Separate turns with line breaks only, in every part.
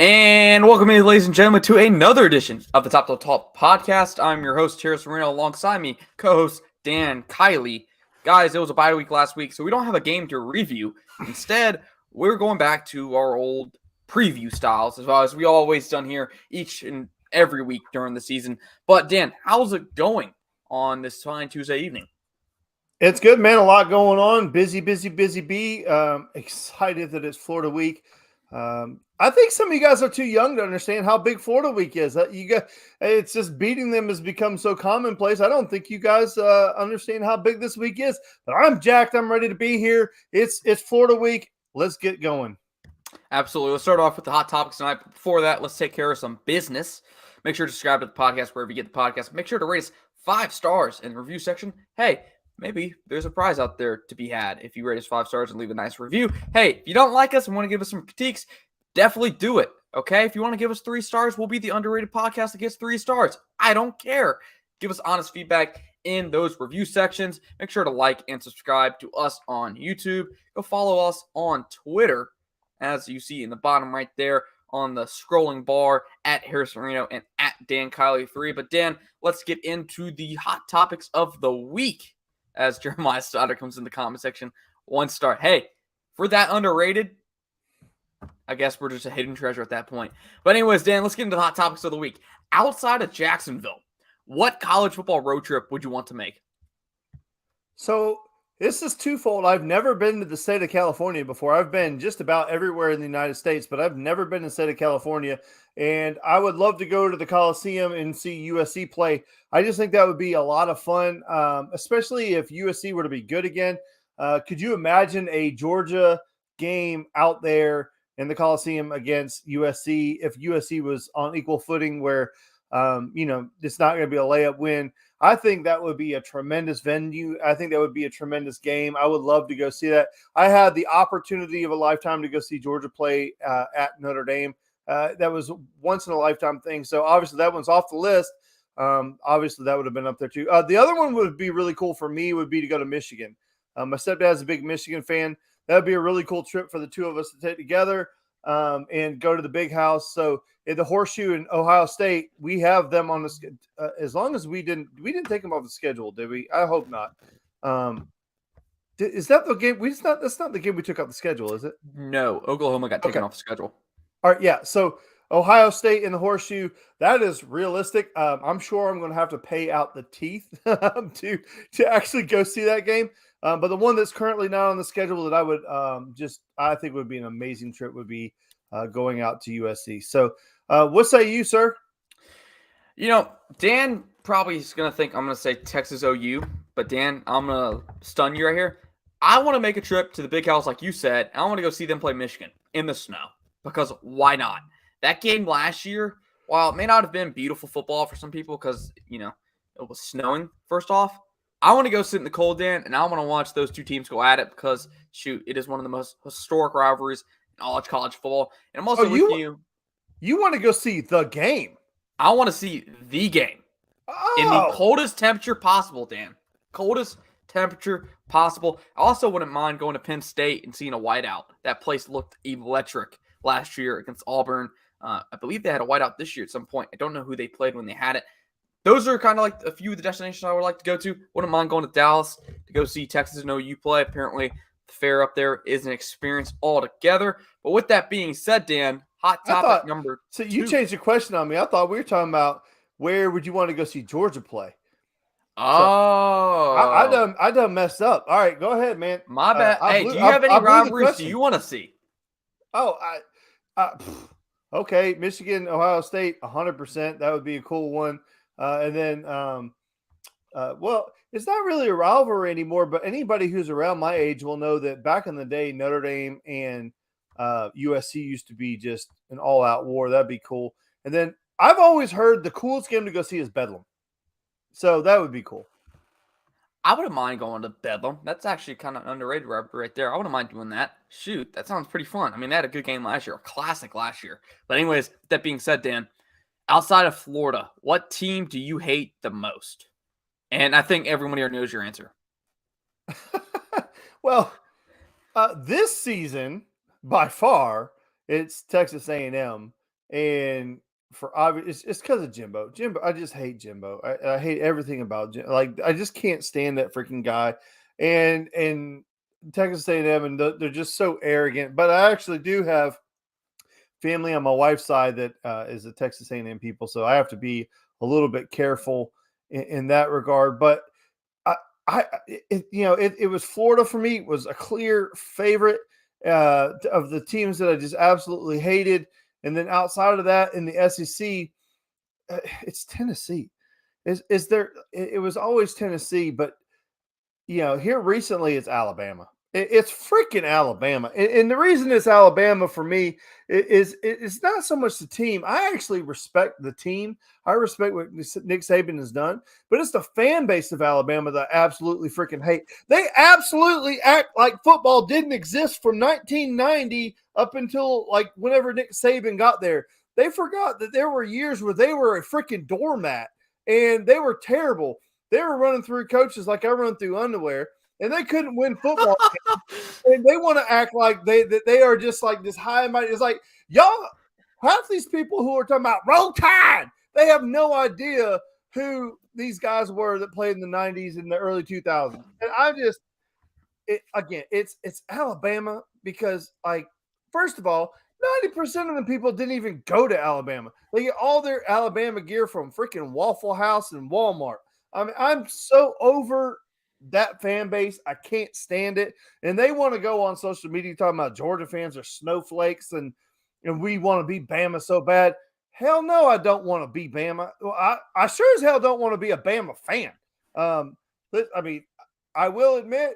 And welcome in, ladies and gentlemen, to another edition of the Top to Top podcast. I'm your host, Terrace Marino, alongside me, co-host Dan Kiley. Guys, it was a bye week last week, so we don't have a game to review. Instead, we're going back to our old preview styles, as well as we always done here each and every week during the season. But Dan, how's it going on this fine Tuesday evening?
It's good, man. A lot going on. Busy. Excited that it's Florida week. I think some of you guys are too young to understand how big Florida week is. It's just beating them has become so commonplace. I don't think you guys understand how big this week is. But I'm jacked. I'm ready to be here. It's Florida week. Let's get going.
Absolutely. Let's start off with the hot topics tonight. But before that, let's take care of some business. Make sure to subscribe to the podcast wherever you get the podcast. Make sure to rate us 5 stars in the review section. Hey, maybe there's a prize out there to be had if you rate us 5 stars and leave a nice review. Hey, if you don't like us and want to give us some critiques, definitely do it, okay? If you want to give us 3 stars, we'll be the underrated podcast that gets 3 stars. I don't care. Give us honest feedback in those review sections. Make sure to like and subscribe to us on YouTube. Go follow us on Twitter, as you see in the bottom right there on the scrolling bar, at Harris Marino and at Dan Kiley3. But Dan, let's get into the hot topics of the week. As Jeremiah Stoddard comes in the comment section, 1 star. Hey, for that underrated, I guess we're just a hidden treasure at that point. But anyways, Dan, let's get into the hot topics of the week. Outside of Jacksonville, what college football road trip would you want to make?
So this is twofold. I've never been to the state of California before. I've been just about everywhere in the United States, but I've never been to the state of California. And I would love to go to the Coliseum and see USC play. I just think that would be a lot of fun, especially if USC were to be good again. Could you imagine a Georgia game out there in the Coliseum against USC if USC was on equal footing where, it's not going to be a layup win? I think that would be a tremendous venue. I think that would be a tremendous game. I would love to go see that. I had the opportunity of a lifetime to go see Georgia play at Notre Dame. That was once in a lifetime thing. So obviously that one's off the list. Obviously that would have been up there too. The other one would be really cool for me would be to go to Michigan. My stepdad's a big Michigan fan. That would be a really cool trip for the two of us to take together and go to the big house. So in the Horseshoe in Ohio State, we have them on the as long as we didn't take them off the schedule, did we? I hope not. Is that the game? That's not the game we took off the schedule, is it?
No, Oklahoma got taken off the schedule.
All right, yeah. So Ohio State in the Horseshoe, that is realistic. I'm sure I'm going to have to pay out the teeth to actually go see that game. But the one that's currently not on the schedule that I would I think would be an amazing trip would be going out to USC. So what say you, sir?
Dan probably is going to think I'm going to say Texas OU, but Dan, I'm going to stun you right here. I want to make a trip to the big house like you said. I want to go see them play Michigan in the snow because why not? That game last year, while it may not have been beautiful football for some people because, it was snowing first off, I want to go sit in the cold, Dan, and I want to watch those two teams go at it because, it is one of the most historic rivalries in all of college football. And I'm also with you.
You want to go see the game?
I want to see the game in the coldest temperature possible, Dan. Coldest temperature possible. I also wouldn't mind going to Penn State and seeing a whiteout. That place looked electric last year against Auburn. I believe they had a whiteout this year at some point. I don't know who they played when they had it. Those are kind of like a few of the destinations I would like to go to. Wouldn't mind going to Dallas to go see Texas and OU play. Apparently, the fare up there is an experience altogether. But with that being said, Dan, hot topic number 2.
So you changed your question on me. I thought we were talking about where would you want to go see Georgia play?
Oh.
So I done messed up. All right, go ahead, man.
My bad. Do you have any rivalries do you want to see?
Okay, Michigan, Ohio State, 100%. That would be a cool one. And then, it's not really a rivalry anymore, but anybody who's around my age will know that back in the day, Notre Dame and USC used to be just an all-out war. That'd be cool. And then I've always heard the coolest game to go see is Bedlam. So that would be cool.
I wouldn't mind going to Bedlam. That's actually kind of underrated right there. I wouldn't mind doing that. Shoot, that sounds pretty fun. I mean, they had a good game last year, a classic last year. But anyways, that being said, Dan, outside of Florida, what team do you hate the most? And I think everyone here knows your answer.
Well, this season, by far, it's Texas A&M. and for obvious, it's because of Jimbo. Jimbo, I just hate Jimbo. I hate everything about Jimbo. Like I just can't stand that freaking guy. And Texas A&M, and they're just so arrogant. But I actually do have family on my wife's side that is the Texas A&M people, so I have to be a little bit careful in that regard. But it was Florida for me. It was a clear favorite of the teams that I just absolutely hated. And then outside of that, in the SEC, it's Tennessee. Is there? It was always Tennessee, but here recently it's Alabama. It's freaking Alabama, and the reason it's Alabama for me is it's not so much the team. I actually respect the team. I respect what Nick Saban has done, but it's the fan base of Alabama that I absolutely freaking hate. They absolutely act like football didn't exist from 1990 up until like whenever Nick Saban got there. They forgot that there were years where they were a freaking doormat and they were terrible. They were running through coaches like I run through underwear, and they couldn't win football games. And they want to act like they are just like this high and mighty. It's like, y'all, half these people who are talking about Roll Tide, they have no idea who these guys were that played in the 90s and the early 2000s. And it's Alabama because, like, first of all, 90% of the people didn't even go to Alabama. They get all their Alabama gear from freaking Waffle House and Walmart. I mean, I'm so over that fan base. I can't stand it. And they want to go on social media talking about Georgia fans are snowflakes and we want to be Bama so bad. Hell no, I don't want to be Bama. Well, I sure as hell don't want to be a Bama fan. But I mean, I will admit,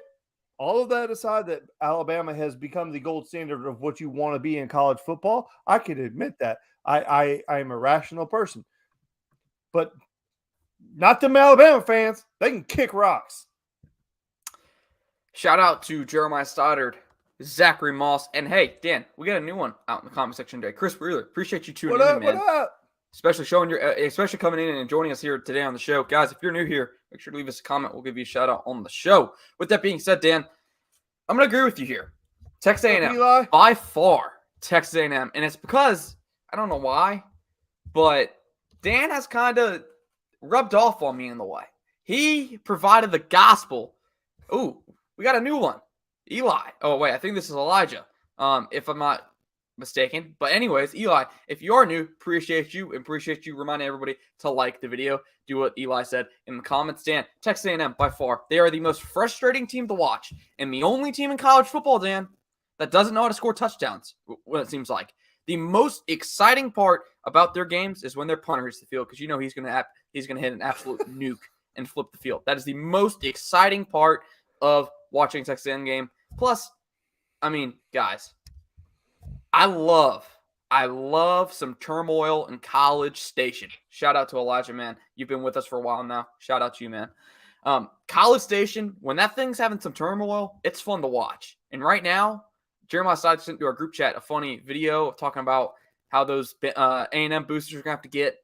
all of that aside, that Alabama has become the gold standard of what you want to be in college football. I can admit that. I am a rational person. But not them Alabama fans. They can kick rocks.
Shout out to Jeremiah Stoddard, Zachary Moss, and hey, Dan, we got a new one out in the comment section today. Chris Wheeler, appreciate you tuning in, man.
What up?
Especially coming in and joining us here today on the show. Guys, if you're new here, make sure to leave us a comment. We'll give you a shout out on the show. With that being said, Dan, I'm going to agree with you here. Texas A&M, by far, Texas A&M. And it's because, I don't know why, but Dan has kind of rubbed off on me in the way. He provided the gospel. Ooh, we got a new one. Eli. Oh, wait, I think this is Elijah, if I'm not mistaken. But anyways, Eli, if you are new, appreciate you reminding everybody to like the video. Do what Eli said in the comments. Dan, Texas A&M, by far, they are the most frustrating team to watch and the only team in college football, Dan, that doesn't know how to score touchdowns, what it seems like. The most exciting part about their games is when their punter hits the field, because he's going to hit an absolute nuke and flip the field. That is the most exciting part of watching Texas A&M game. Plus, I mean, guys, I love some turmoil in College Station. Shout out to Elijah, man. You've been with us for a while now. Shout out to you, man. College Station, when that thing's having some turmoil, it's fun to watch. And right now, Jeremiah Side sent to our group chat a funny video talking about how those A&M boosters are going to have to get,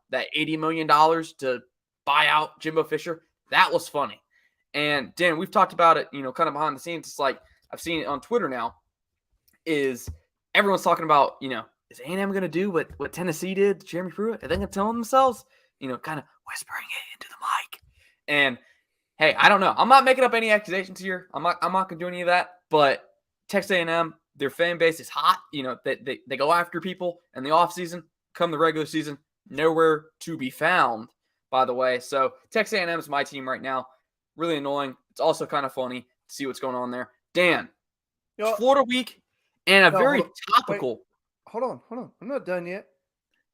that $80 million to buy out Jimbo Fisher. That was funny. And Dan, we've talked about it, kind of behind the scenes. It's like I've seen it on Twitter now. Is everyone's talking about, is A&M going to do what Tennessee did to Jeremy Pruitt? Are they going to tell themselves, kind of whispering it into the mic? And hey, I don't know. I'm not making up any accusations here. I'm not going to do any of that. But Texas A&M, their fan base is hot. They go after people in the offseason. Come the regular season, nowhere to be found, by the way. So Texas A&M is my team right now. Really annoying. It's also kind of funny to see what's going on there. Dan, it's Florida week and very topical.
Wait, hold on. I'm not done yet.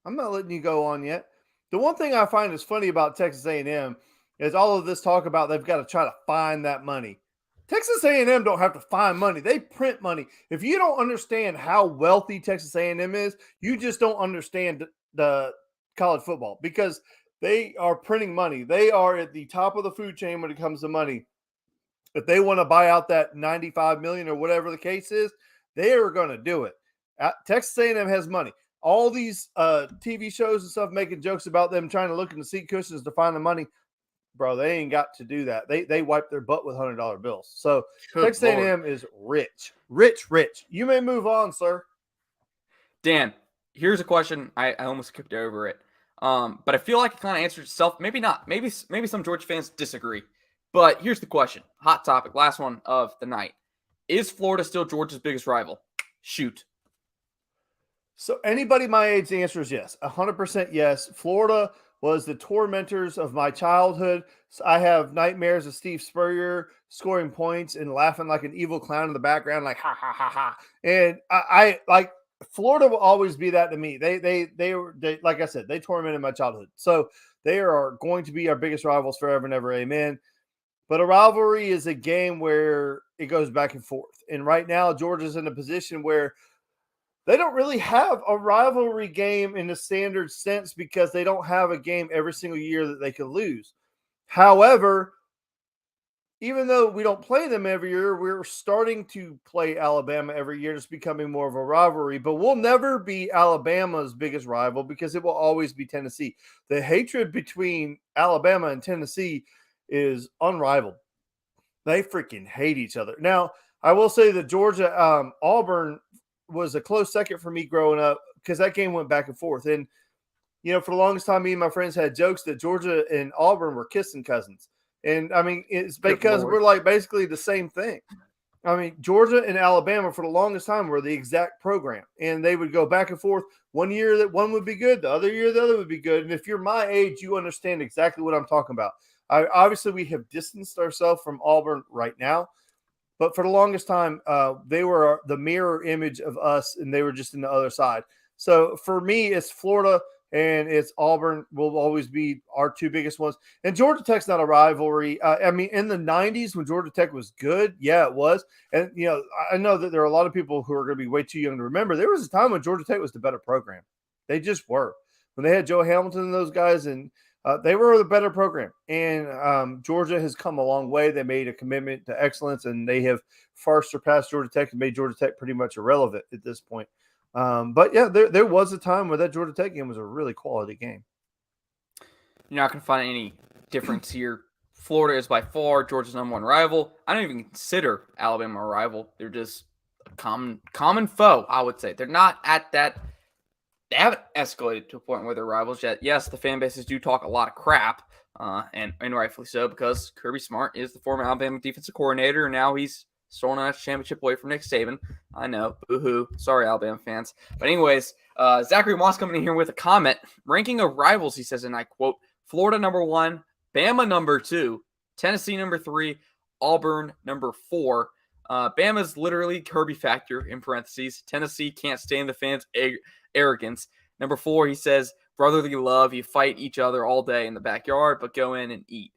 I'm not letting you go on yet. The one thing I find is funny about Texas A&M is all of this talk about they've got to try to find that money. Texas A&M don't have to find money. They print money. If you don't understand how wealthy Texas A&M is, you just don't understand the college football, because they are printing money. They are at the top of the food chain when it comes to money. If they want to buy out that $95 million or whatever the case is, they are going to do it. Texas A&M has money. All these TV shows and stuff making jokes about them trying to look in the seat cushions to find the money. Bro, they ain't got to do that. They wipe their butt with $100 bills. So Texas A&M is rich. You may move on, sir.
Dan, here's a question. I almost skipped over it. But I feel like it kind of answers itself. Maybe not. Maybe some Georgia fans disagree. But here's the question. Hot topic. Last one of the night. Is Florida still Georgia's biggest rival? Shoot.
So anybody my age, the answer is yes. 100% yes. Florida was the tormentors of my childhood. So I have nightmares of Steve Spurrier scoring points and laughing like an evil clown in the background, like ha ha ha ha. And I like Florida will always be that to me. They were like I said, they tormented my childhood. So they are going to be our biggest rivals forever and ever. Amen. But a rivalry is a game where it goes back and forth. And right now, Georgia's in a position where they don't really have a rivalry game in the standard sense because they don't have a game every single year that they could lose. However, even though we don't play them every year, we're starting to play Alabama every year. It's becoming more of a rivalry, but we'll never be Alabama's biggest rival because it will always be Tennessee. The hatred between Alabama and Tennessee is unrivaled. They freaking hate each other. Now, I will say that Georgia, Auburn was a close second for me growing up because that game went back and forth. And, you know, for the longest time, me and my friends had jokes that Georgia and Auburn were kissing cousins. And, I mean, it's because we're like basically the same thing. I mean, Georgia and Alabama for the longest time were the exact program. And they would go back and forth. One year that one would be good. The other year the other would be good. And if you're my age, you understand exactly what I'm talking about. Obviously, we have distanced ourselves from Auburn right now. But for the longest time, they were the mirror image of us, and they were just in the other side. So for me, it's Florida and it's Auburn will always be our two biggest ones. And Georgia Tech's not a rivalry. I mean, in the 90s when Georgia Tech was good, yeah, it was. And, you know, I know that there are a lot of people who are going to be way too young to remember. There was a time when Georgia Tech was the better program. They just were. When they had Joe Hamilton and those guys, and they were the better program. And Georgia has come a long way. They made a commitment to excellence, and they have far surpassed Georgia Tech and made Georgia Tech pretty much irrelevant at this point. But, yeah, there was a time where that Georgia Tech game was a really quality game.
You're not going to find any difference here. Florida is by far Georgia's number one rival. I don't even consider Alabama a rival. They're just a common foe, I would say. They're not at that – they haven't escalated to a point where they're rivals yet. Yes, the fan bases do talk a lot of crap, and rightfully so, because Kirby Smart is the former Alabama defensive coordinator, and now he's stolen a national championship away from Nick Saban. I know, boo-hoo. Sorry, Alabama fans. But anyways, Zachary Moss coming in here with a comment. Ranking of rivals, he says, and I quote, Florida number 1, Bama number 2, Tennessee number 3, Auburn number 4. Bama's literally Kirby factor in parentheses. Tennessee can't stand the fans' arrogance. Number 4, he says, brotherly love. You fight each other all day in the backyard, but go in and eat.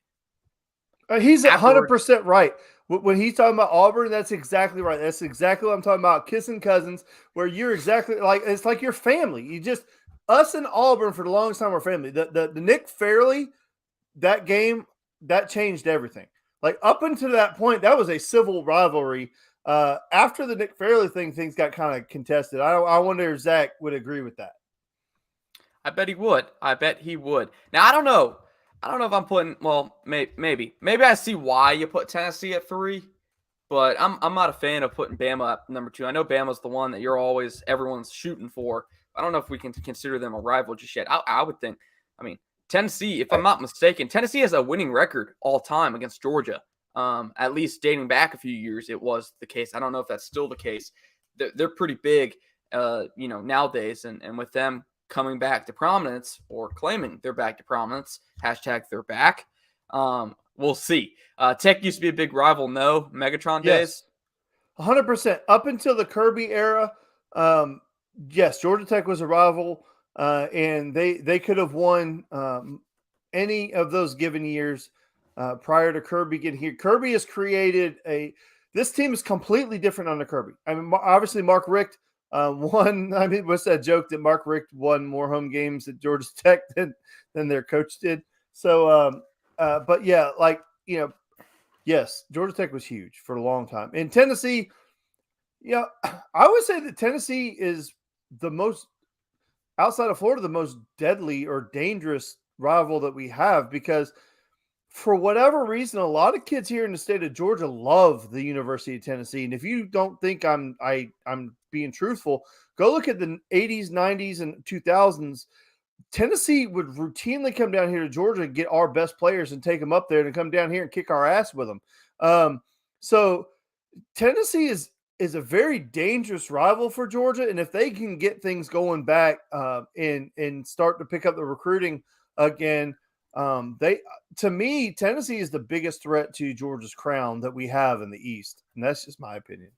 He's 100% right. When he's talking about Auburn, that's exactly right. That's exactly what I'm talking about. Kissing cousins, where you're exactly like, it's like your family. You just, us and Auburn for the longest time were family. The Nick Fairley, that game, that changed everything. Like up until that point, that was a civil rivalry. After the Nick Fairley thing, things got kind of contested. I wonder if Zach would agree with that.
I bet he would. Now, I don't know if I'm putting, well, maybe I see why you put Tennessee at 3, but I'm not a fan of putting Bama at number 2. I know Bama's the one that everyone's shooting for. I don't know if we can consider them a rival just yet. I would think, I mean, Tennessee, if I'm not mistaken, Tennessee has a winning record all time against Georgia. At least dating back a few years, it was the case. I don't know if that's still the case. They're pretty big, nowadays, and with them coming back to prominence or claiming they're back to prominence, hashtag they're back. We'll see. Tech used to be a big rival. No, Megatron days.
100%. Up until the Kirby era, yes, Georgia Tech was a rival. And they could have won any of those given years prior to Kirby getting here. Kirby has created this team is completely different under Kirby. I mean, obviously Mark Richt won. I mean, what's that joke that Mark Richt won more home games at Georgia Tech than their coach did? So, but yeah, like, you know, yes, Georgia Tech was huge for a long time. In Tennessee, yeah, I would say that Tennessee is the most, outside of Florida, the most deadly or dangerous rival that we have, because for whatever reason, a lot of kids here in the state of Georgia love the University of Tennessee. And if you don't think I'm being truthful. Go look at the 80s, 90s, and 2000s. Tennessee would routinely come down here to Georgia and get our best players and take them up there and come down here and kick our ass with them. So Tennessee is a very dangerous rival for Georgia, and if they can get things going back and start to pick up the recruiting again, to me, Tennessee is the biggest threat to Georgia's crown that we have in the East, and that's just my opinion.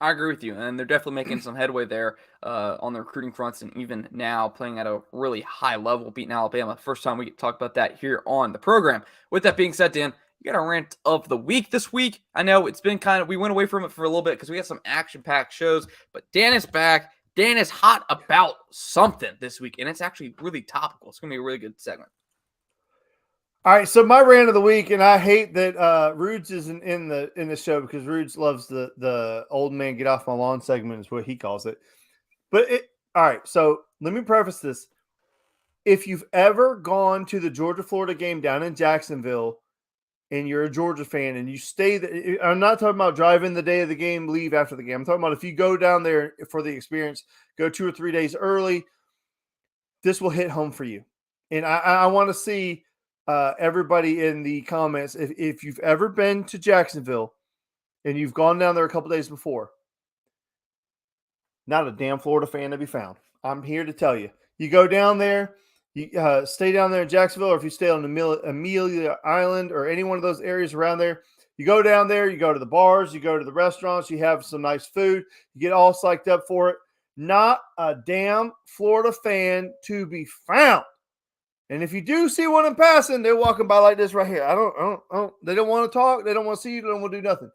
I agree with you, and they're definitely making some headway there on the recruiting fronts, and even now playing at a really high level, beating Alabama. First time we get to talk about that here on the program. With that being said, Dan, you got our rant of the week this week. I know it's been we went away from it for a little bit because we had some action-packed shows, but Dan is back. Dan is hot about something this week, and it's actually really topical. It's going to be a really good segment.
All right, so my rant of the week, and I hate that Rudes isn't in the show because Rudes loves the old man get off my lawn segment is what he calls it. But all right, so let me preface this. If you've ever gone to the Georgia-Florida game down in Jacksonville and you're a Georgia fan and you stay there, I'm not talking about driving the day of the game, leave after the game. I'm talking about if you go down there for the experience, go 2 or 3 days early, this will hit home for you. And I want to see everybody in the comments, if you've ever been to Jacksonville and you've gone down there a couple days before, not a damn Florida fan to be found. I'm here to tell you. You go down there, you stay down there in Jacksonville, or if you stay on Amelia Island or any one of those areas around there, you go down there, you go to the bars, you go to the restaurants, you have some nice food, you get all psyched up for it. Not a damn Florida fan to be found. And if you do see one in passing, they're walking by like this right here. They don't want to talk. They don't want to see you. They don't want to do nothing.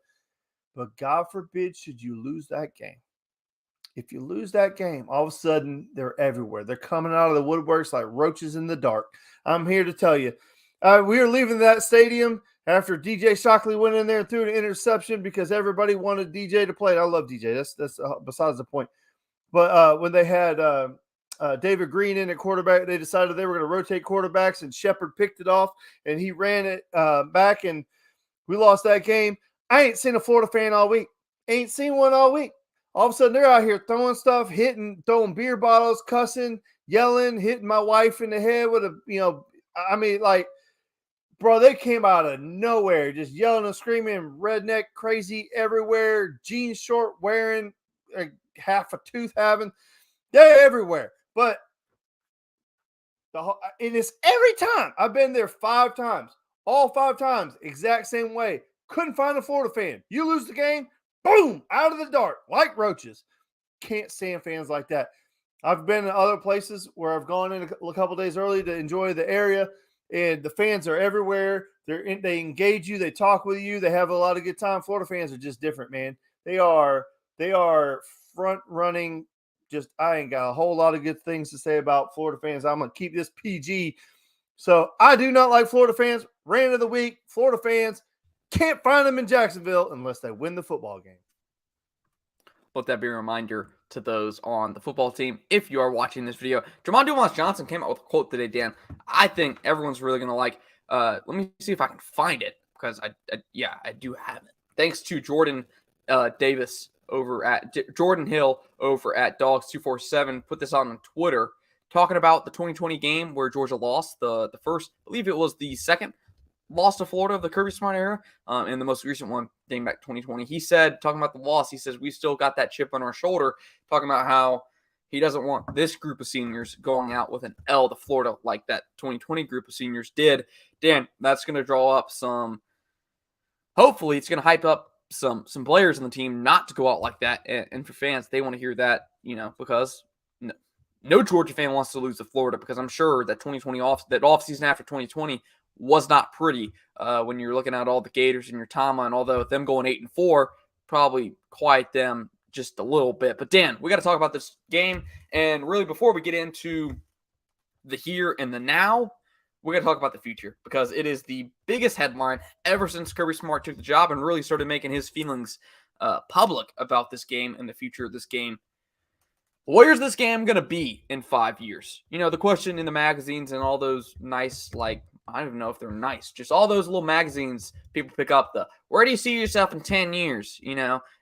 But God forbid should you lose that game. If you lose that game, all of a sudden they're everywhere. They're coming out of the woodworks like roaches in the dark. I'm here to tell you. We were leaving that stadium after DJ Shockley went in there and threw an interception because everybody wanted DJ to play. I love DJ. That's besides the point. But when they had David Green in at quarterback, they decided they were going to rotate quarterbacks, and Shepard picked it off, and he ran it back, and we lost that game. I ain't seen a Florida fan all week. Ain't seen one all week. All of a sudden, they're out here throwing stuff, throwing beer bottles, cussing, yelling, hitting my wife in the head with bro, they came out of nowhere, just yelling and screaming, redneck crazy everywhere, jeans short wearing, half a tooth having. They're everywhere. But it is every time. I've been there 5 times. All 5 times, exact same way. Couldn't find a Florida fan. You lose the game, boom, out of the dark, like roaches. Can't stand fans like that. I've been in other places where I've gone in a couple days early to enjoy the area, and the fans are everywhere. They engage you. They talk with you. They have a lot of good time. Florida fans are just different, man. They are front running. Just, I ain't got a whole lot of good things to say about Florida fans. I'm going to keep this PG. So I do not like Florida fans. Rant of the week, Florida fans, can't find them in Jacksonville unless they win the football game.
Let that be a reminder to those on the football team. If you are watching this video, Jamon Dumas Johnson came out with a quote today, Dan. I think everyone's really going to like. Let me see if I can find it because I do have it. Thanks to Jordan Davis over at Jordan Hill over at Dogs247 put this on Twitter, talking about the 2020 game where Georgia lost the first, I believe it was the second loss to Florida of the Kirby Smart era, and the most recent one dating back 2020. He said, talking about the loss, he says, we still got that chip on our shoulder, talking about how he doesn't want this group of seniors going out with an L to Florida like that 2020 group of seniors did. Dan, that's going to draw up hopefully it's going to hype up some players on the team not to go out like that. And for fans, they want to hear that, because no Georgia fan wants to lose to Florida, because I'm sure that 2020 that offseason after 2020 was not pretty when you're looking at all the Gators in your timeline, although them going 8-4 probably quiet them just a little bit. But Dan, we got to talk about this game. And really, before we get into the here and the now, we're going to talk about the future, because it is the biggest headline ever since Kirby Smart took the job and really started making his feelings public about this game and the future of this game. Where's this game going to be in 5 years? The question in the magazines and all those nice, I don't even know if they're nice. Just all those little magazines people pick up. Where do you see yourself in 10 years? Do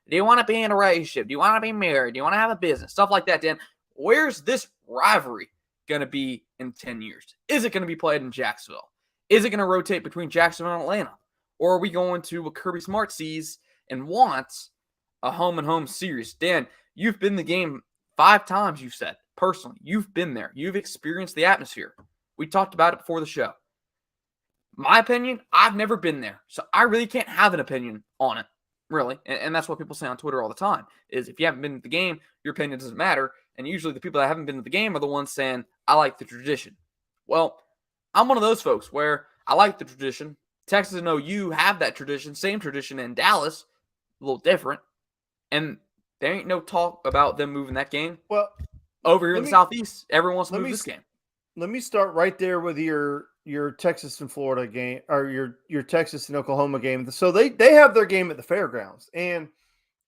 you want to be in a relationship? Do you want to be married? Do you want to have a business? Stuff like that, Dan. Where's this rivalry going to be in 10 years? Is it going to be played in Jacksonville? Is it going to rotate between Jacksonville and Atlanta? Or are we going to what Kirby Smart sees and wants, a home-and-home series? Dan, you've been in the game 5 times, you said. Personally, you've been there. You've experienced the atmosphere. We talked about it before the show. My opinion, I've never been there, so I really can't have an opinion on it, really. And that's what people say on Twitter all the time, is if you haven't been to the game, your opinion doesn't matter. And usually the people that haven't been to the game are the ones saying, I like the tradition. Well, I'm one of those folks where I like the tradition. Texas and OU have that tradition, same tradition in Dallas, a little different. And there ain't no talk about them moving that game.
Well,
over here in the Southeast, everyone wants to move this game.
Let me start right there with your Texas and Florida game, or your Texas and Oklahoma game. So they have their game at the fairgrounds. And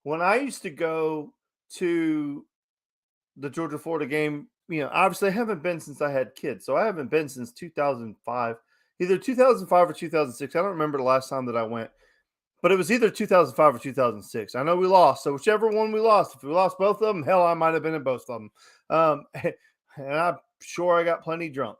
when I used to go to the Georgia-Florida game, obviously I haven't been since I had kids. So I haven't been since 2005, either 2005 or 2006. I don't remember the last time that I went, but it was either 2005 or 2006. I know we lost. So whichever one we lost, if we lost both of them, hell, I might have been in both of them. And I'm sure I got plenty drunk.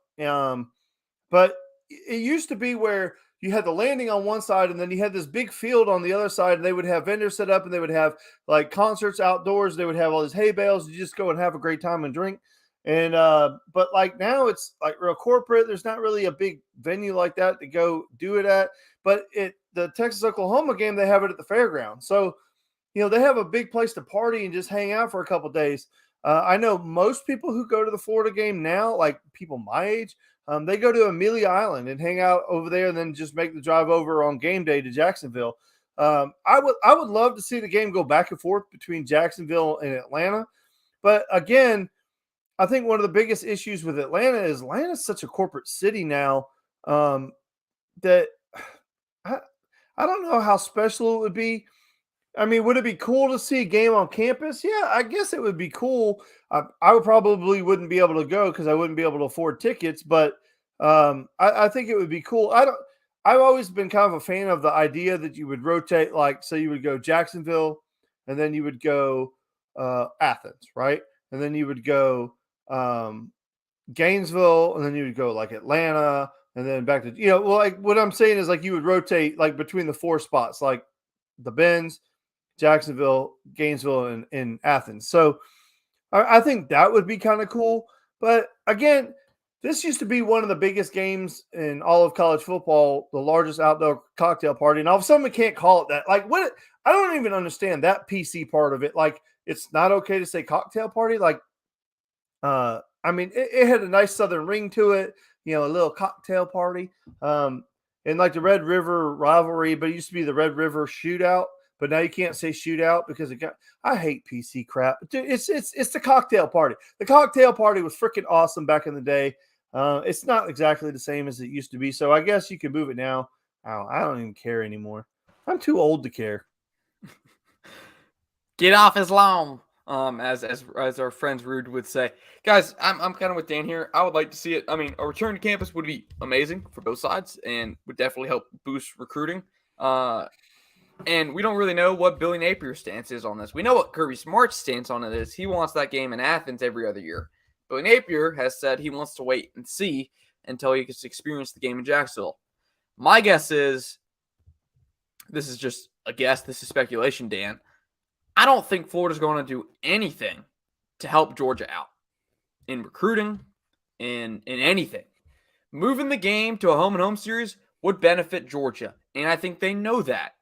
But it used to be where you had the landing on one side and then you had this big field on the other side, and they would have vendors set up and they would have like concerts outdoors. They would have all these hay bales. You just go and have a great time and drink. And but like now it's like real corporate. There's not really a big venue like that to go do it at. But the Texas-Oklahoma game, they have it at the fairground. So, they have a big place to party and just hang out for a couple of days. I know most people who go to the Florida game now, like people my age, they go to Amelia Island and hang out over there and then just make the drive over on game day to Jacksonville. I would love to see the game go back and forth between Jacksonville and Atlanta. But again, I think one of the biggest issues with Atlanta is Atlanta's such a corporate city now that I don't know how special it would be. I mean, would it be cool to see a game on campus? Yeah, I guess it would be cool. I would probably wouldn't be able to go because I wouldn't be able to afford tickets, but I think it would be cool. I've always been kind of a fan of the idea that you would rotate, like, so you would go Jacksonville, and then you would go Athens, right? And then you would go Gainesville, and then you would go like Atlanta, and then back to, well, like what I'm saying is like you would rotate like between the 4 spots, like the Benz, Jacksonville, Gainesville, and Athens. So I think that would be kind of cool. But again, this used to be one of the biggest games in all of college football, the largest outdoor cocktail party. And all of a sudden we can't call it that. Like, what? I don't even understand that PC part of it. Like, it's not okay to say cocktail party. Like, I mean, it had a nice Southern ring to it, a little cocktail party. And like the Red River rivalry, but it used to be the Red River shootout. But now you can't say shootout because I hate PC crap. Dude, it's the cocktail party. The cocktail party was freaking awesome back in the day. It's not exactly the same as it used to be. So I guess you can move it now. I don't even care anymore. I'm too old to care.
Get off his lawn, as our friends Rude would say. Guys, I'm kind of with Dan here. I would like to see it. I mean, a return to campus would be amazing for both sides and would definitely help boost recruiting. And we don't really know what Billy Napier's stance is on this. We know what Kirby Smart's stance on it is. He wants that game in Athens every other year. Billy Napier has said he wants to wait and see until he gets to experience the game in Jacksonville. My guess is, this is just a guess, this is speculation, Dan. I don't think Florida's going to do anything to help Georgia out in recruiting, in anything. Moving the game to a home-and-home series would benefit Georgia, and I think they know that.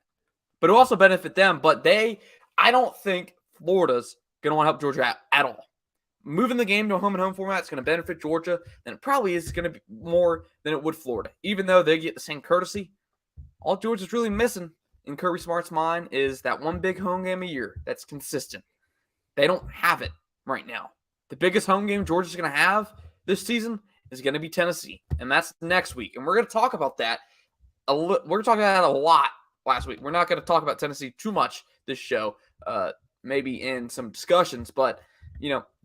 But it will also benefit them. But I don't think Florida's going to want to help Georgia out at all. Moving the game to a home-and-home format is going to benefit Georgia. Then it probably is going to be more than it would Florida. Even though they get the same courtesy, all Georgia's really missing in Kirby Smart's mind is that one big home game a year that's consistent. They don't have it right now. The biggest home game Georgia's going to have this season is going to be Tennessee. And that's next week. And we're going to talk about that. We're talking about that a lot last week. We're not going to talk about Tennessee too much this show, maybe in some discussions, but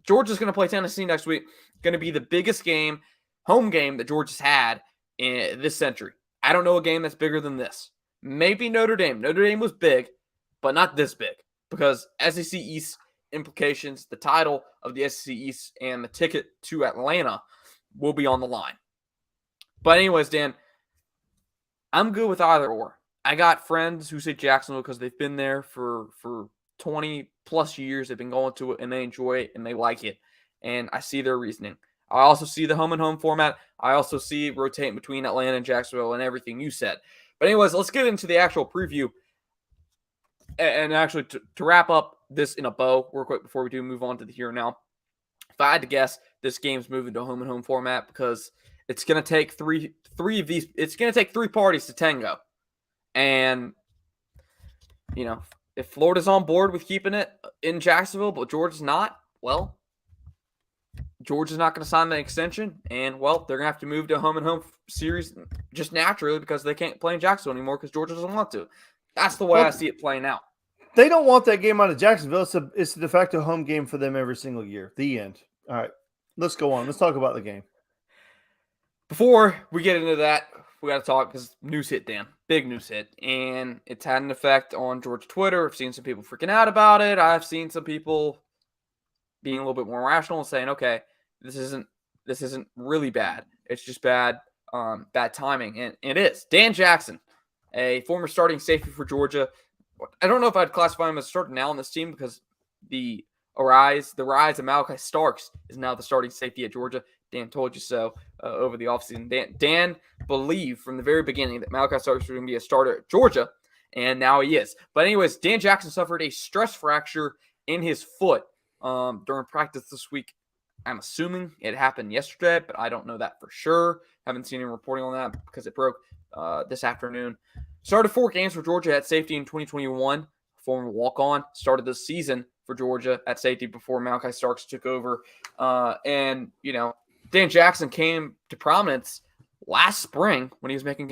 Georgia's going to play Tennessee next week. Going to be the biggest game, home game that Georgia's had in this century. I don't know a game that's bigger than this. Maybe Notre Dame. Notre Dame was big, but not this big, because SEC East implications, the title of the SEC East and the ticket to Atlanta will be on the line. But anyways, Dan, I'm good with either or. I got friends who say Jacksonville because they've been there for 20 plus years. They've been going to it and they enjoy it and they like it. And I see their reasoning. I also see the home and home format. I also see rotating between Atlanta and Jacksonville and everything you said. But anyways, let's get into the actual preview. And actually, to wrap up this in a bow, real quick before we do move on to the here and now. If I had to guess, this game's moving to home and home format because it's going to take three of these. It's going to take three parties to tango. And, you know, if Florida's on board with keeping it in Jacksonville, but Georgia's not, well, Georgia's not going to sign the extension. And, well, they're going to have to move to a home and home series just naturally because they can't play in Jacksonville anymore because Georgia doesn't want to. That's the way I see it playing out.
They don't want that game out of Jacksonville. It's a de facto home game for them every single year. The end. All right, let's go on. Let's talk about the game.
Before we get into that, we got to talk because news hit, Dan. Big news hit. And it's had an effect on Georgia Twitter. I've seen some people freaking out about it. I've seen some people being a little bit more rational and saying, okay, this isn't really bad. It's just bad timing. And it is. Dan Jackson, a former starting safety for Georgia. I don't know if I'd classify him as starting now on this team because the rise of Malachi Starks is now the starting safety at Georgia. Dan told you so over the offseason. Dan believed from the very beginning that Malachi Starks was going to be a starter at Georgia, and now he is. But anyways, Dan Jackson suffered a stress fracture in his foot during practice this week. I'm assuming it happened yesterday, but I don't know that for sure. Haven't seen any reporting on that because it broke this afternoon. Started 4 games for Georgia at safety in 2021. Former walk-on. Started this season for Georgia at safety before Malachi Starks took over. And, you know, Dan Jackson came to prominence last spring when he was making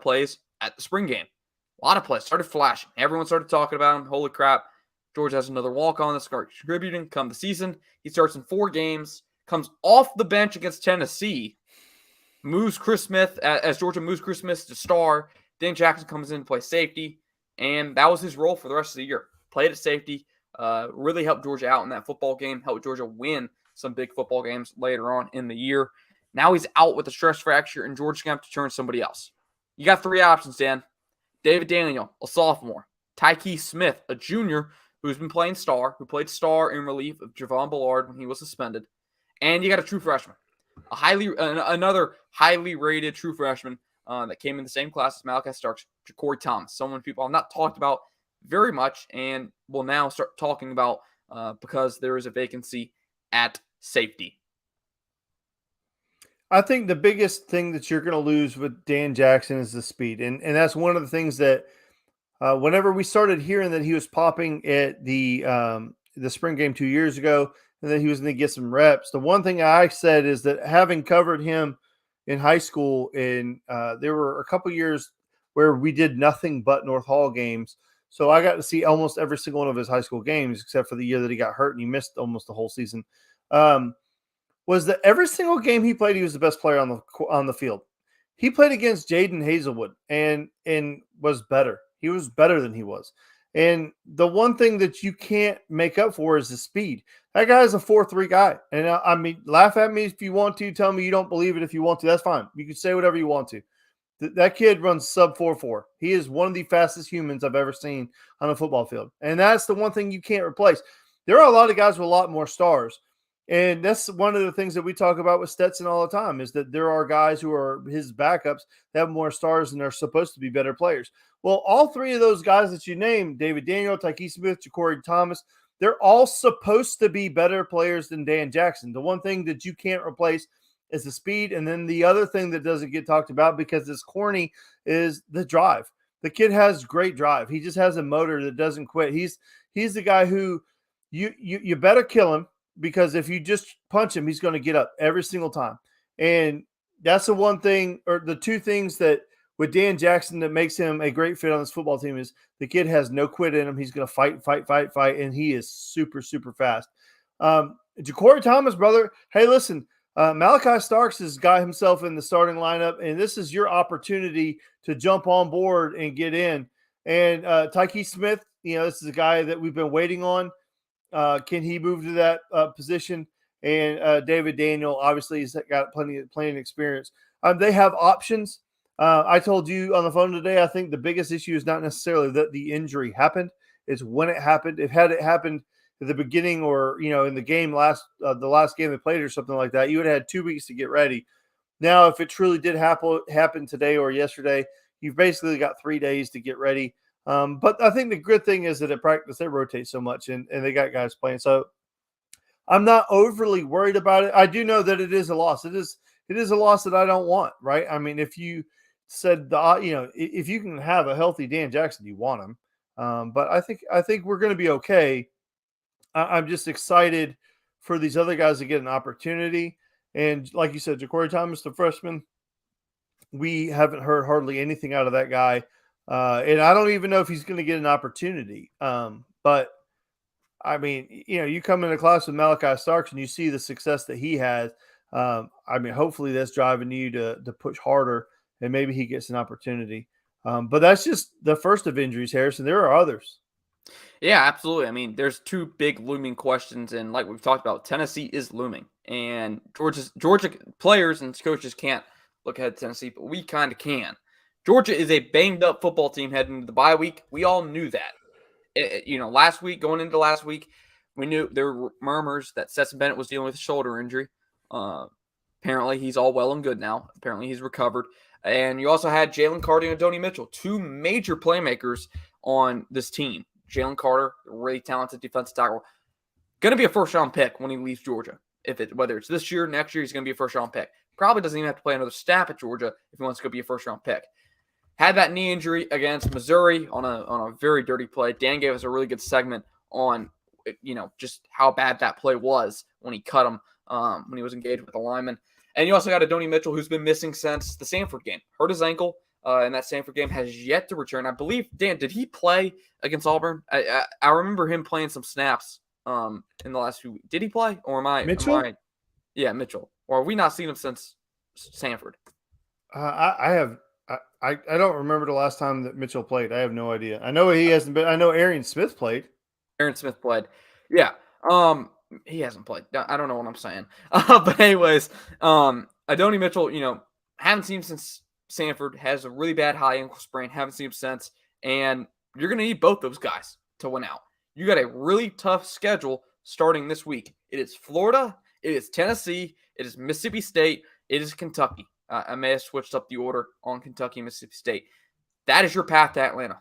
plays at the spring game. A lot of plays. Started flashing. Everyone started talking about him. Holy crap. Georgia has another walk-on that's contributing come the season. He starts in 4 games. Comes off the bench against Tennessee. Moves Chris Smith, as Georgia moves Chris Smith to star. Dan Jackson comes in to play safety, and that was his role for the rest of the year. Played at safety, really helped Georgia out in that football game, helped Georgia win some big football games later on in the year. Now he's out with a stress fracture, and Georgia's going to have to turn somebody else. You got 3 options, Dan. David Daniel, a sophomore. Tyke Smith, a junior who's been playing star, who played star in relief of Javon Bullard when he was suspended. And you got a true freshman, another highly rated true freshman, that came in the same class as Malachi Starks, Corey Thomas, someone people have not talked about very much and will now start talking about because there is a vacancy at safety.
I think the biggest thing that you're going to lose with Dan Jackson is the speed. And that's one of the things that whenever we started hearing that he was popping at the spring game 2 years ago and that he was going to get some reps, the one thing I said is that having covered him in high school, and there were a couple years where we did nothing but North Hall games. So I got to see almost every single one of his high school games, except for the year that he got hurt and he missed almost the whole season. Was that every single game he played, he was the best player on the field. He played against Jaden Hazelwood and was better. He was better than he was. And the one thing that you can't make up for is the speed. That guy is a 4.3 guy. And I mean, laugh at me if you want to. Tell me you don't believe it if you want to. That's fine. You can say whatever you want to. That kid runs sub 4.4. He is one of the fastest humans I've ever seen on a football field. And that's the one thing you can't replace. There are a lot of guys with a lot more stars. And that's one of the things that we talk about with Stetson all the time is that there are guys who are his backups that have more stars and are supposed to be better players. Well, all 3 of those guys that you named, David Daniel, Tyke Smith, Corey Thomas, they're all supposed to be better players than Dan Jackson. The one thing that you can't replace is the speed. And then the other thing that doesn't get talked about because it's corny is the drive. The kid has great drive. He just has a motor that doesn't quit. He's the guy who you better kill him because if you just punch him, he's going to get up every single time. And that's the one thing or the 2 things that with Dan Jackson that makes him a great fit on this football team is the kid has no quit in him. He's going to fight, and he is super, super fast. Corey Thomas, brother, hey, listen, Malachi Starks has got himself in the starting lineup, and this is your opportunity to jump on board and get in. And Tyke Smith, this is a guy that we've been waiting on. Can he move to that position? And David Daniel, obviously, he's got plenty of playing experience. They have options. I told you on the phone today, I think the biggest issue is not necessarily that the injury happened. It's when it happened. If had it happened at the beginning or, in the game the last game they played or something like that, you would have had 2 weeks to get ready. Now, if it truly did happen today or yesterday, you've basically got 3 days to get ready. But I think the good thing is that at practice, they rotate so much and they got guys playing. So I'm not overly worried about it. I do know that it is a loss. It is a loss that I don't want, right? I mean, if you said if you can have a healthy Dan Jackson, you want him. But I think we're going to be okay. I'm just excited for these other guys to get an opportunity. And like you said, Ja'Cory Thomas, the freshman, we haven't heard hardly anything out of that guy. And I don't even know if he's going to get an opportunity. But I mean, you come into class with Malachi Starks and you see the success that he has. I mean, hopefully that's driving you to push harder and maybe he gets an opportunity. But that's just the first of injuries, Harrison. There are others.
Yeah, absolutely. I mean, there's two big looming questions, and like we've talked about, Tennessee is looming, and Georgia players and coaches can't look ahead to Tennessee, but we kind of can. Georgia is a banged up football team heading into the bye week. We all knew that. Going into last week, we knew there were murmurs that Stetson Bennett was dealing with a shoulder injury. Apparently, he's all well and good now. Apparently, he's recovered. And you also had Jalen Carter and Adonai Mitchell, two major playmakers on this team. Jalen Carter, a really talented defensive tackle, going to be a first-round pick when he leaves Georgia. Whether it's this year, next year, he's going to be a first-round pick. Probably doesn't even have to play another snap at Georgia if he wants to go be a first-round pick. Had that knee injury against Missouri on a very dirty play. Dan gave us a really good segment on, just how bad that play was when he cut him when he was engaged with the lineman. And you also got Adonai Mitchell, who's been missing since the Stanford game. Hurt his ankle. And that Stanford game has yet to return. I believe, Dan, did he play against Auburn? I remember him playing some snaps in the last few weeks. Did he play? Or am I?
Mitchell?
Yeah, Mitchell. Or have we not seen him since Stanford?
I don't remember the last time that Mitchell played. I have no idea. I know he hasn't been. I know Arian Smith played.
Aaron Smith played. Yeah. He hasn't played. I don't know what I'm saying. But anyways, Adonai Mitchell, haven't seen him since Stanford, has a really bad high ankle sprain. Haven't seen him since. And you're going to need both those guys to win out. You got a really tough schedule starting this week. It is Florida. It is Tennessee. It is Mississippi State. It is Kentucky. I may have switched up the order on Kentucky and Mississippi State. That is your path to Atlanta.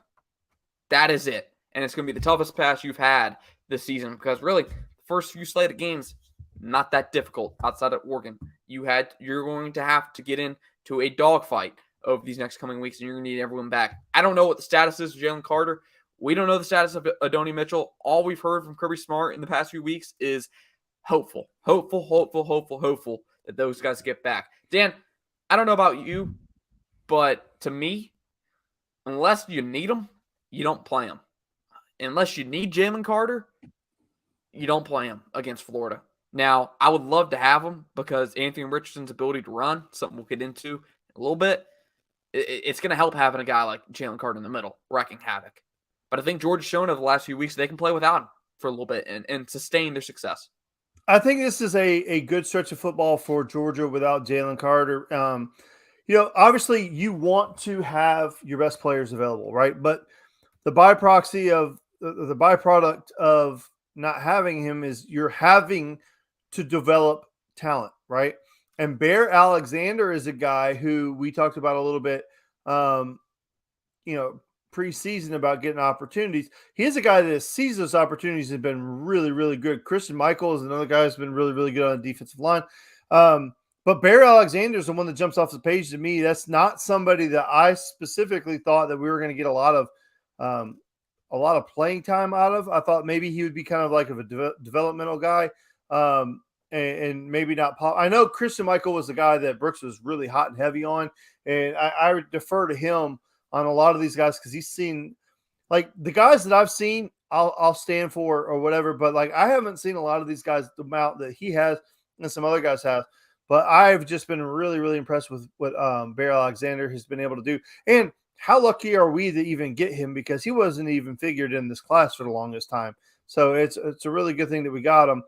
That is it. And it's going to be the toughest path you've had this season because really, the first few slated games, not that difficult outside of Oregon. You're going to have to get into a dogfight over these next coming weeks, and you're going to need everyone back. I don't know what the status is of Jalen Carter. We don't know the status of Adonai Mitchell. All we've heard from Kirby Smart in the past few weeks is hopeful that those guys get back. Dan, I don't know about you, but to me, unless you need them, you don't play them. Unless you need Jalen Carter, you don't play him against Florida. Now, I would love to have him because Anthony Richardson's ability to run, something we'll get into in a little bit, it's going to help having a guy like Jalen Carter in the middle, wrecking havoc. But I think Georgia's shown over the last few weeks they can play without him for a little bit and sustain their success.
I think this is a good stretch of football for Georgia without Jalen Carter. Obviously you want to have your best players available, right? But the byproduct of not having him is you're having to develop talent, right? And Bear Alexander is a guy who we talked about a little bit, preseason about getting opportunities. He is a guy that sees those opportunities and been really, really good. Christian Michael is another guy who's been really, really good on the defensive line. But Bear Alexander is the one that jumps off the page to me. That's not somebody that I specifically thought that we were going to get a lot of playing time out of. I thought maybe he would be kind of like a developmental guy. And maybe not pop. I know Christian Michael was the guy that Brooks was really hot and heavy on, and I would defer to him on a lot of these guys because he's seen, like the guys that I've seen, I'll stand for or whatever. But like I haven't seen a lot of these guys the amount that he has and some other guys have. But I've just been really, really impressed with what Bear Alexander has been able to do. And how lucky are we to even get him, because he wasn't even figured in this class for the longest time. So it's a really good thing that we got him.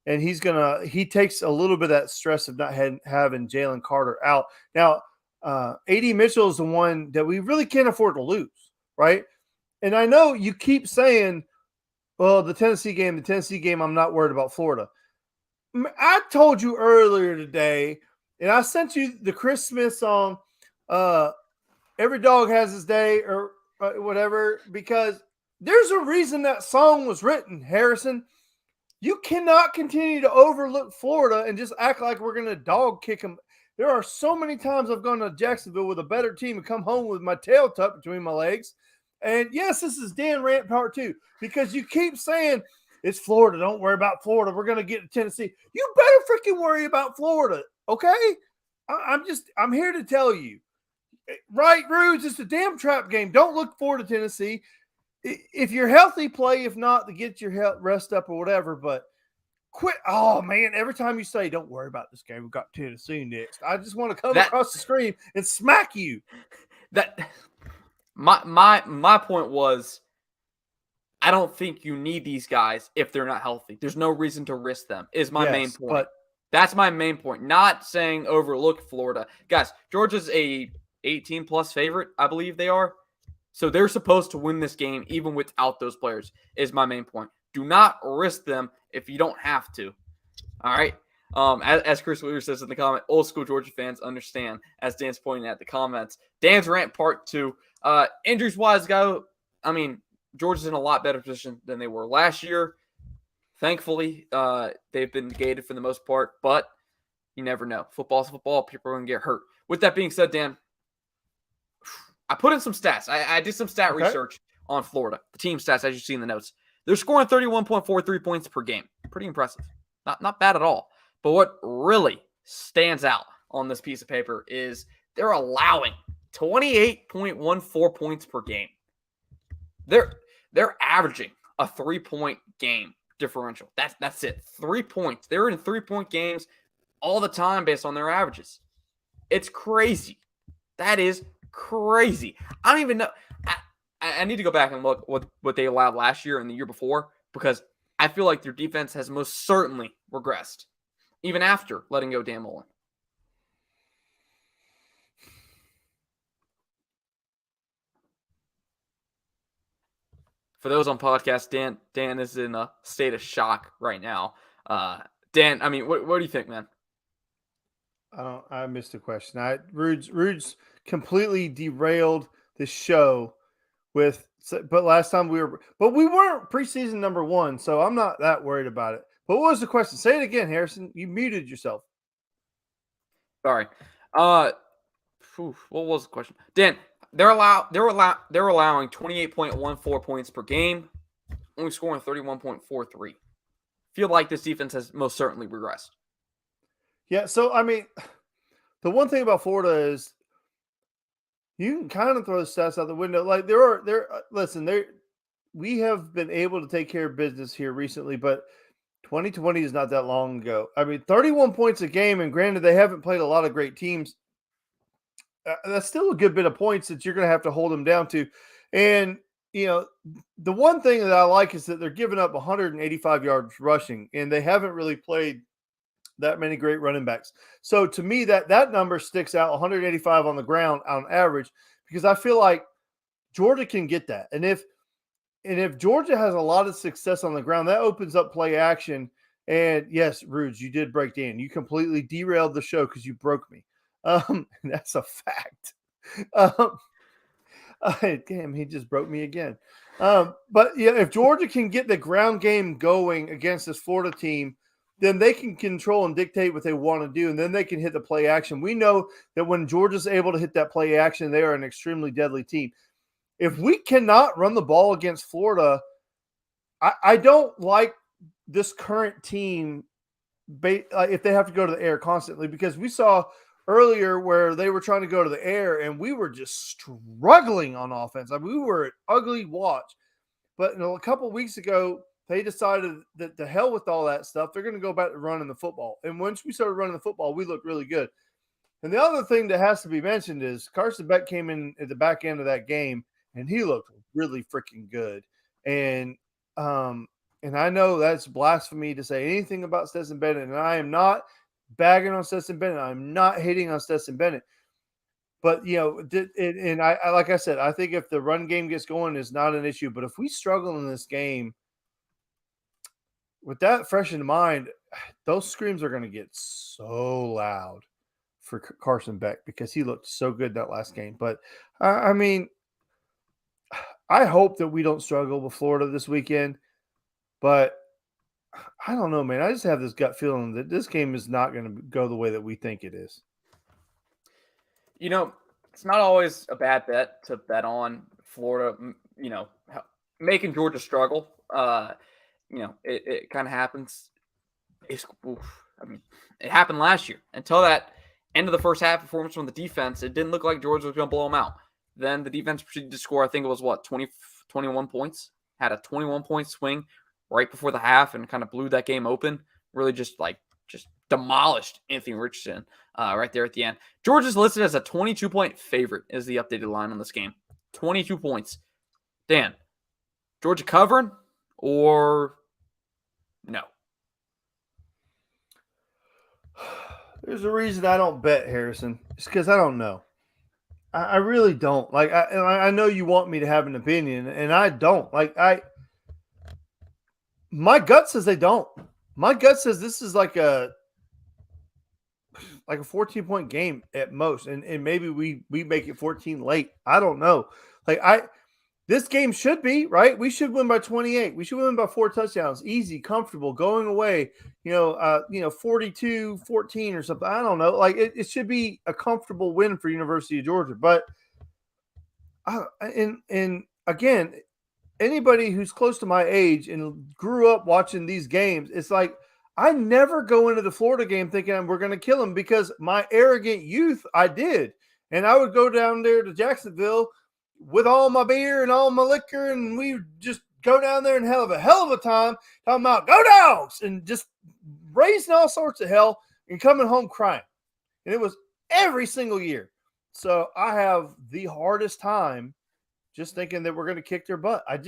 And he takes a little bit of that stress of not having Jalen Carter out. Now, AD Mitchell is the one that we really can't afford to lose, right? And I know you keep saying, well, the Tennessee game, I'm not worried about Florida. I told you earlier today, and I sent you the Chris Smith song, Every Dog Has His Day, or whatever, because there's a reason that song was written, Harrison. You cannot continue to overlook Florida and just act like we're going to dog kick them. There are so many times I've gone to Jacksonville with a better team and come home with my tail tucked between my legs. And yes, this is Dan Rant Part 2, because you keep saying it's Florida. Don't worry about Florida. We're going to get to Tennessee. You better freaking worry about Florida, okay? I'm here to tell you. Right, Rudes, it's a damn trap game. Don't look forward to Tennessee. If you're healthy, play. If not, to get your rest up or whatever. But quit. Oh, man, every time you say, don't worry about this game, we've got Tennessee next, I just want to come across the screen and smack you.
My point was, I don't think you need these guys if they're not healthy. There's no reason to risk them, is my main point. But that's my main point. Not saying overlook Florida. Guys, Georgia's a 18-plus favorite, I believe they are. So they're supposed to win this game even without those players, is my main point. Do not risk them if you don't have to. All right? As Chris Wheeler says in the comment, old school Georgia fans understand, as Dan's pointing at the comments. Dan's Rant Part 2. Injuries-wise, Georgia's in a lot better position than they were last year. Thankfully, they've been negated for the most part, but you never know. Football's football. People are going to get hurt. With that being said, Dan, I put in some stats. I did some stat research on Florida, the team stats, as you see in the notes. They're scoring 31.43 points per game. Pretty impressive. Not bad at all. But what really stands out on this piece of paper is they're allowing 28.14 points per game. They're averaging a 3-point game differential. That's it. 3 points. They're in 3-point games all the time based on their averages. It's crazy. That is crazy. I don't even know. I need to go back and look what they allowed last year and the year before, because I feel like their defense has most certainly regressed, even after letting go Dan Mullen. For those on podcast, Dan is in a state of shock right now. Dan, what do you think, man?
I missed a question. Rudes completely derailed the show but last time we weren't preseason number 1, so I'm not that worried about it. But what was the question? Say it again, Harrison. You muted yourself.
Sorry. What was the question? Dan, they're allowing 28.14 points per game, only scoring 31.43. Feel like this defense has most certainly regressed.
Yeah, so the one thing about Florida is you can kind of throw the stats out the window. Like we have been able to take care of business here recently, but 2020 is not that long ago. 31 points a game, and granted, they haven't played a lot of great teams. That's still a good bit of points that you're going to have to hold them down to. And, the one thing that I like is that they're giving up 185 yards rushing, and they haven't really played that many great running backs. So to me, that number sticks out, 185 on the ground on average, because I feel like Georgia can get that. And if Georgia has a lot of success on the ground, that opens up play action. And yes, Rudes, you did break Dan. You completely derailed the show because you broke me. That's a fact. Damn, he just broke me again. But yeah, if Georgia can get the ground game going against this Florida team, then they can control and dictate what they want to do, and then they can hit the play action. We know that when Georgia's able to hit that play action, they are an extremely deadly team. If we cannot run the ball against Florida, I don't like this current team if they have to go to the air constantly, because we saw earlier where they were trying to go to the air and we were just struggling on offense. We were an ugly watch. But a couple of weeks ago, they decided that the hell with all that stuff. They're going to go back to running the football. And once we started running the football, we looked really good. And the other thing that has to be mentioned is Carson Beck came in at the back end of that game, and he looked really freaking good. And I know that's blasphemy to say anything about Stetson Bennett, and I am not bagging on Stetson Bennett. I'm not hating on Stetson Bennett. But, I like I said, I think if the run game gets going, it's not an issue. But if we struggle in this game, with that fresh in mind, those screams are going to get so loud for Carson Beck because he looked so good that last game. But, I mean, I hope that we don't struggle with Florida this weekend. But I don't know, man. I just have this gut feeling that this game is not going to go the way that we think it is.
It's not always a bad bet to bet on Florida, making Georgia struggle. It kind of happens. It happened last year. Until that end of the first half performance from the defense, it didn't look like Georgia was going to blow them out. Then the defense proceeded to score, I think it was 21 points. Had a 21-point swing right before the half and kind of blew that game open. Really just demolished Anthony Richardson right there at the end. Georgia's listed as a 22-point favorite is the updated line on this game. 22 points. Dan, Georgia covering or no?
There's a reason I don't bet, Harrison. It's because I don't know. I really don't. Like, I know you want me to have an opinion, and I don't. My gut says they don't. My gut says this is like a 14-point game at most, and maybe we make it 14 late. I don't know. This game should be, right? We should win by 28. We should win by 4 touchdowns. Easy, comfortable, going away, 42-14 or something. I don't know. It should be a comfortable win for University of Georgia. But and again, anybody who's close to my age and grew up watching these games, it's like I never go into the Florida game thinking we're going to kill them because my arrogant youth, I did. And I would go down there to Jacksonville with all my beer and all my liquor, and we would just go down there and have a hell of a time talking about go Dogs and just raising all sorts of hell and coming home crying. And it was every single year. So I have the hardest time just thinking that we're going to kick their butt. I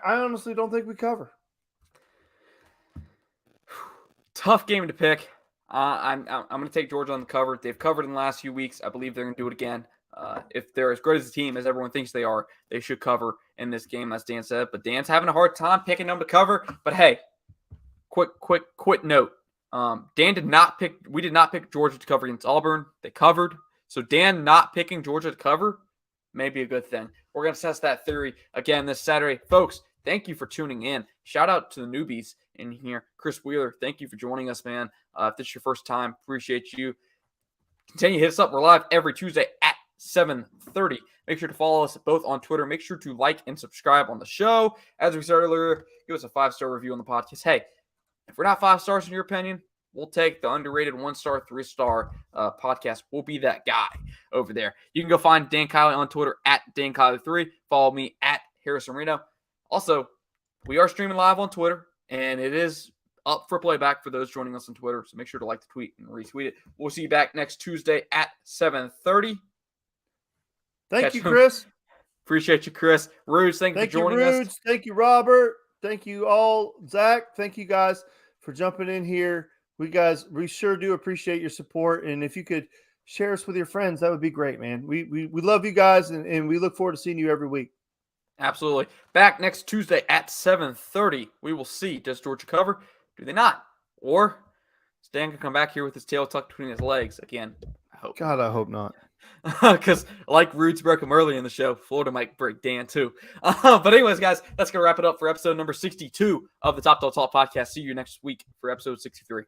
honestly don't think we cover.
Tough game to pick. I'm going to take Georgia on the cover. They've covered in the last few weeks. I believe they're going to do it again. If they're as great as a team as everyone thinks they are, they should cover in this game, as Dan said. But Dan's having a hard time picking them to cover. But hey, quick note. We did not pick Georgia to cover against Auburn. They covered. So Dan not picking Georgia to cover may be a good thing. We're going to test that theory again this Saturday. Folks, thank you for tuning in. Shout out to the newbies in here. Chris Wheeler, thank you for joining us, man. If this is your first time, appreciate you. Continue to hit us up. We're live every Tuesday at 7:30. Make sure to follow us both on Twitter. Make sure to like and subscribe on the show. As we said earlier, give us a 5-star review on the podcast. Hey, if we're not 5 stars in your opinion, we'll take the underrated 1-star, 3-star podcast. We'll be that guy over there. You can go find Dan Kiley on Twitter at DanKiley3. Follow me at Harrison Reno. Also, we are streaming live on Twitter, and it is up for playback for those joining us on Twitter. So make sure to like the tweet and retweet it. We'll see you back next Tuesday at 7:30.
Thank you, Chris.
Appreciate you, Chris. Rudes, thank you for joining us.
Thank you, Robert. Thank you all, Zach. Thank you guys for jumping in here. We sure do appreciate your support. And if you could share us with your friends, that would be great, man. We love you guys, and we look forward to seeing you every week.
Absolutely. Back next Tuesday at 7:30. We will see. Does Georgia cover? Do they not? Or Stan can come back here with his tail tucked between his legs again. I hope.
God, I hope not.
Because like Roots broke him early in the show, Florida might break Dan too. But anyways, guys, that's going to wrap it up for episode number 62 of the Top Dog Talk podcast. See you next week for episode 63.